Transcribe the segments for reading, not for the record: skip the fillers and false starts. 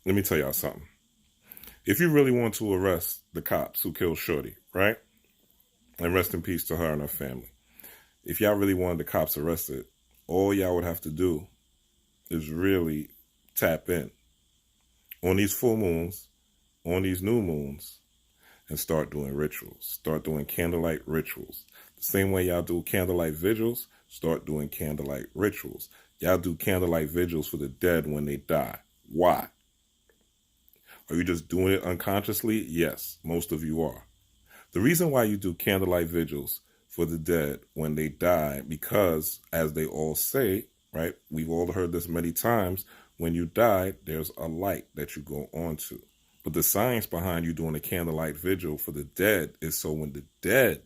let me tell y'all something. If you really want to arrest the cops who killed Shorty, right? And rest in peace to her and her family. If y'all really wanted the cops arrested, all y'all would have to do is really tap in on these full moons, on these new moons, and start doing rituals. Start doing candlelight rituals. The same way y'all do candlelight vigils, start doing candlelight rituals. Y'all do candlelight vigils for the dead when they die. Why? Are you just doing it unconsciously? Yes, most of you are. The reason why you do candlelight vigils for the dead when they die, because as they all say, right, we've all heard this many times, when you die, there's a light that you go on to. But the science behind you doing a candlelight vigil for the dead is so when the dead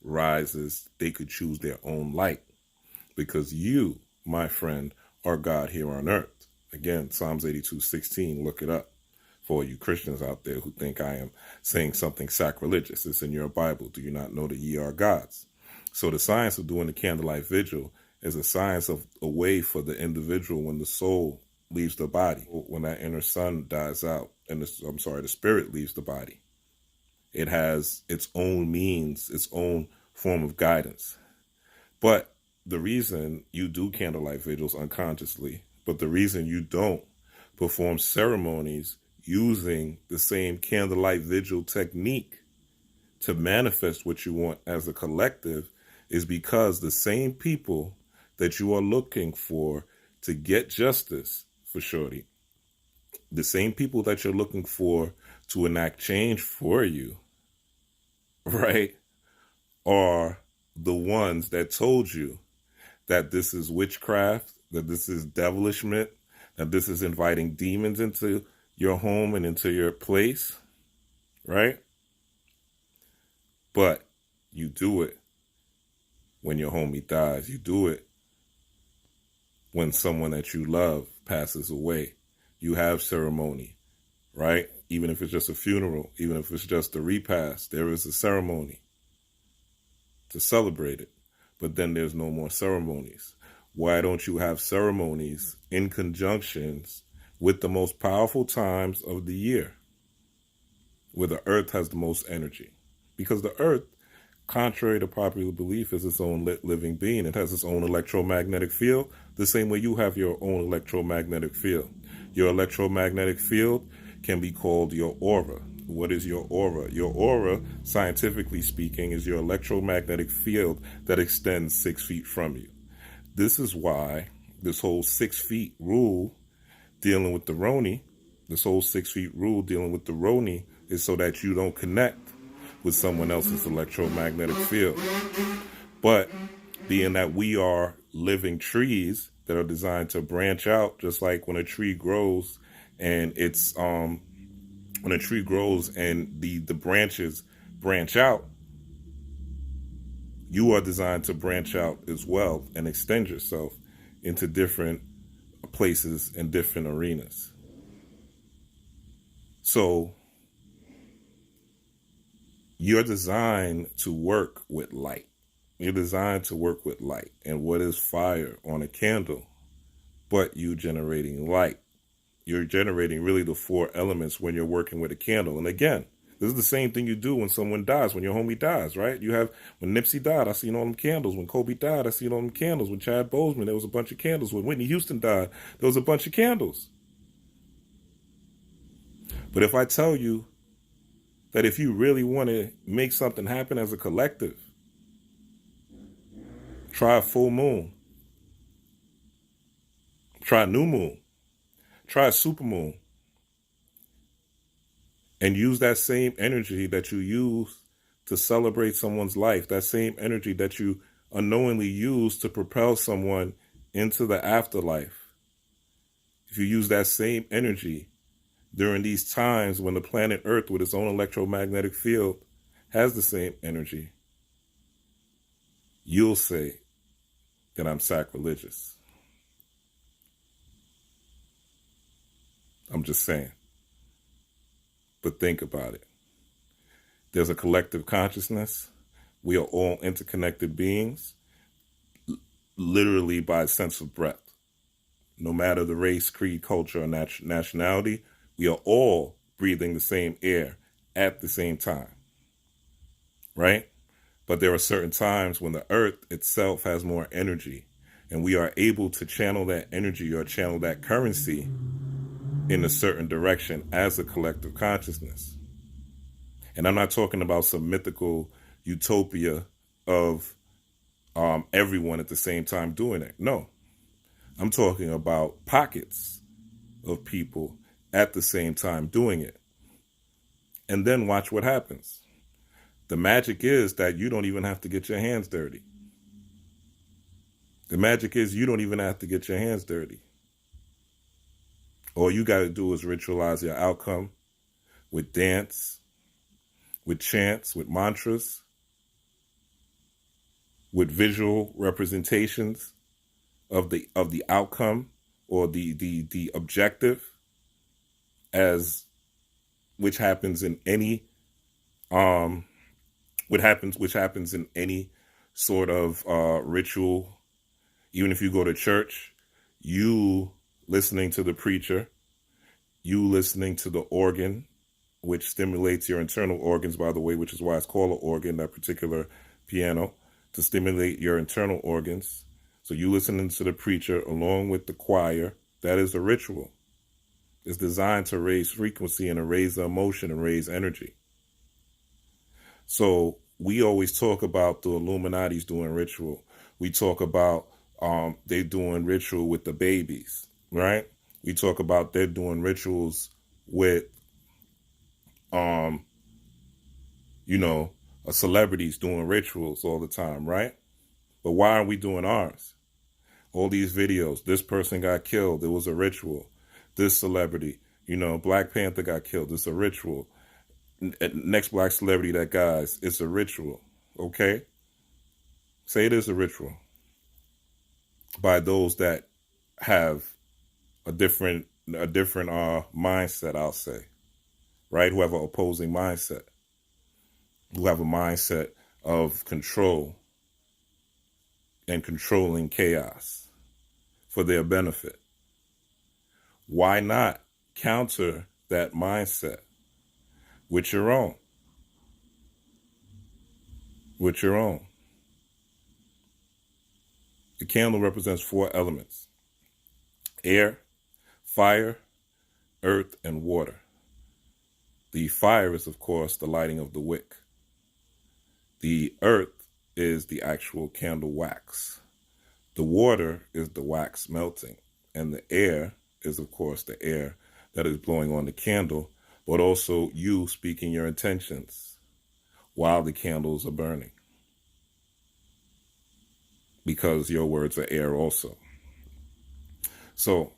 rises, they could choose their own light. Because you, my friend, are God here on earth. Again, Psalms 82:16, look it up. For you Christians out there who think I am saying something sacrilegious, it's in your Bible. Do you not know that ye are gods? So the science of doing the candlelight vigil is a science of a way for the individual when the soul leaves the body, when that inner sun dies out, and the spirit leaves the body. It has its own means, its own form of guidance. But the reason you do candlelight vigils unconsciously, but the reason you don't perform ceremonies using the same candlelight vigil technique to manifest what you want as a collective is because the same people that you are looking for to get justice for Shorty, the same people that you're looking for to enact change for you, right, are the ones that told you that this is witchcraft, that this is devilishment, that this is inviting demons into your home and into your place, right? But you do it when your homie dies. You do it when someone that you love passes away. You have ceremony, right? Even if it's just a funeral, even if it's just a repast, there is a ceremony to celebrate it. But then there's no more ceremonies. Why don't you have ceremonies in conjunctions with the most powerful times of the year, where the earth has the most energy? Because the earth, contrary to popular belief, is its own living being. It has its own electromagnetic field, the same way you have your own electromagnetic field. Your electromagnetic field can be called your aura. What is your aura? Your aura, scientifically speaking, is your electromagnetic field that extends 6 feet from you. This is why this whole 6 feet rule dealing with the Roni, is so that you don't connect with someone else's electromagnetic field. But being that we are living trees that are designed to branch out, just like when a tree grows and the branches branch out, you are designed to branch out as well and extend yourself into different places and different arenas. So you're designed to work with light. You're designed to work with light. And what is fire on a candle but you generating light? You're generating really the 4 elements when you're working with a candle. And again, this is the same thing you do when someone dies, when your homie dies, right? You have, when Nipsey died, I seen all them candles. When Kobe died, I seen all them candles. When Chad Boseman, there was a bunch of candles. When Whitney Houston died, there was a bunch of candles. But if I tell you that if you really want to make something happen as a collective, try a full moon, try a new moon, try a super moon, and use that same energy that you use to celebrate someone's life, that same energy that you unknowingly use to propel someone into the afterlife. If you use that same energy during these times when the planet Earth with its own electromagnetic field has the same energy, you'll say that I'm sacrilegious. I'm just saying. But think about it. There's a collective consciousness. We are all interconnected beings, literally by a sense of breath. No matter the race, creed, culture, or nationality, We are all breathing the same air at the same time, right? But there are certain times when the earth itself has more energy, and we are able to channel that energy or channel that currency in a certain direction as a collective consciousness. And I'm not talking about some mythical utopia of everyone at the same time doing it. No, I'm talking about pockets of people at the same time doing it. And then watch what happens. The magic is that you don't even have to get your hands dirty. The magic is you don't even have to get your hands dirty. All you got to do is ritualize your outcome with dance, with chants, with mantras, with visual representations of the outcome or the objective, as which happens in any which happens in any sort of ritual. Even if you go to church, you listening to the preacher, you listening to the organ, which stimulates your internal organs, by the way, which is why it's called an organ, that particular piano, to stimulate your internal organs. So you listening to the preacher along with the choir, that is a ritual. It's designed to raise frequency and to raise the emotion and raise energy. So we always talk about the Illuminati's doing ritual. We talk about they doing ritual with the babies, right? We talk about they're doing rituals with, celebrities doing rituals all the time, right? But why aren't we doing ours? All these videos, this person got killed, it was a ritual. This celebrity, Black Panther got killed, it's a ritual. Next black celebrity that dies, it's a ritual, okay? Say it is a ritual by those that have a different mindset, I'll say, right? Who have an opposing mindset, who have a mindset of control and controlling chaos for their benefit. Why not counter that mindset with your own? With your own. The candle represents 4 elements: air, fire, earth, and water. The fire is, of course, the lighting of the wick. The earth is the actual candle wax. The water is the wax melting. And the air is, of course, the air that is blowing on the candle, but also you speaking your intentions while the candles are burning, because your words are air also. So,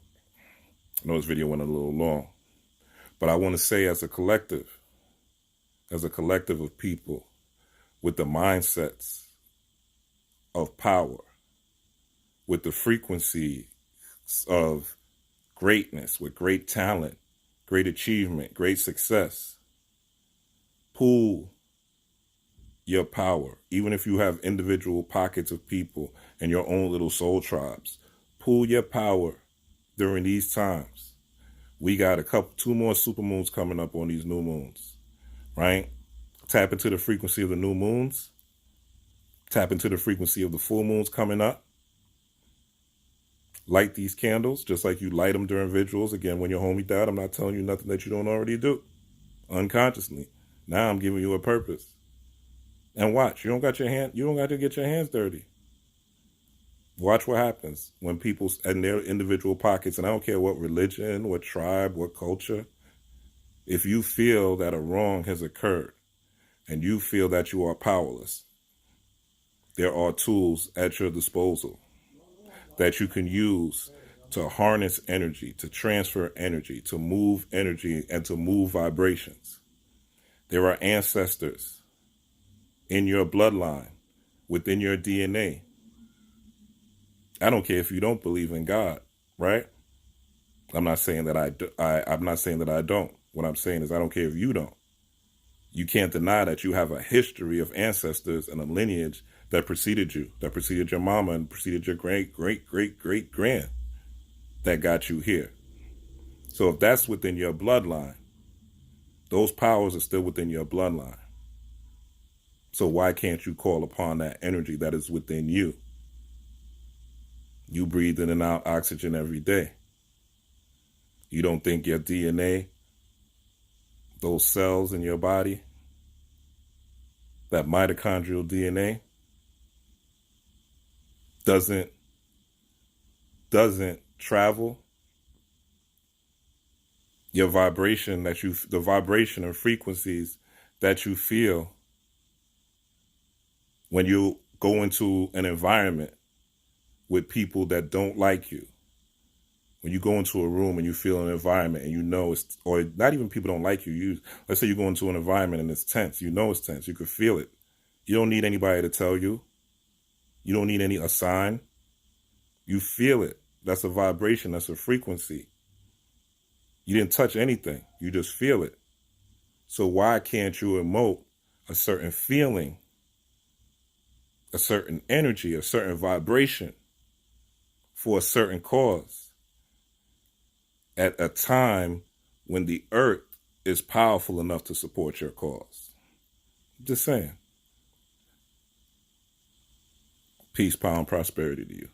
I know this video went a little long, but I want to say as a collective of people with the mindsets of power, with the frequency of greatness, with great talent, great achievement, great success, pool your power. Even if you have individual pockets of people and your own little soul tribes, pool your power during these times. We got 2 more supermoons coming up on these new moons, right? Tap into the frequency of the new moons. Tap into the frequency of the full moons coming up. Light these candles just like you light them during vigils. Again, when your homie died, I'm not telling you nothing that you don't already do unconsciously. Now I'm giving you a purpose. And watch, you don't got to get your hands dirty. Watch what happens when people in their individual pockets, and I don't care what religion, what tribe, what culture, if you feel that a wrong has occurred and you feel that you are powerless, there are tools at your disposal that you can use to harness energy, to transfer energy, to move energy, and to move vibrations. There are ancestors in your bloodline, within your DNA. I don't care if you don't believe in God, right? I'm not saying that I'm not saying that I don't. What I'm saying is I don't care if you don't. You can't deny that you have a history of ancestors and a lineage that preceded you, that preceded your mama and preceded your great, great, great, great grand that got you here. So if that's within your bloodline, those powers are still within your bloodline. So why can't you call upon that energy that is within you? You breathe in and out oxygen every day. You don't think your DNA, those cells in your body, that mitochondrial DNA, doesn't travel? Your vibration the vibration and frequencies that you feel when you go into an environment with people that don't like you. When you go into a room and you feel an environment and you know it's, or not even people don't like you, let's say you go into an environment and it's tense, you know it's tense, you could feel it. You don't need anybody to tell you. You don't need a sign. You feel it. That's a vibration, that's a frequency. You didn't touch anything, you just feel it. So why can't you emote a certain feeling, a certain energy, a certain vibration for a certain cause at a time when the earth is powerful enough to support your cause? Just saying. Peace, power, and prosperity to you.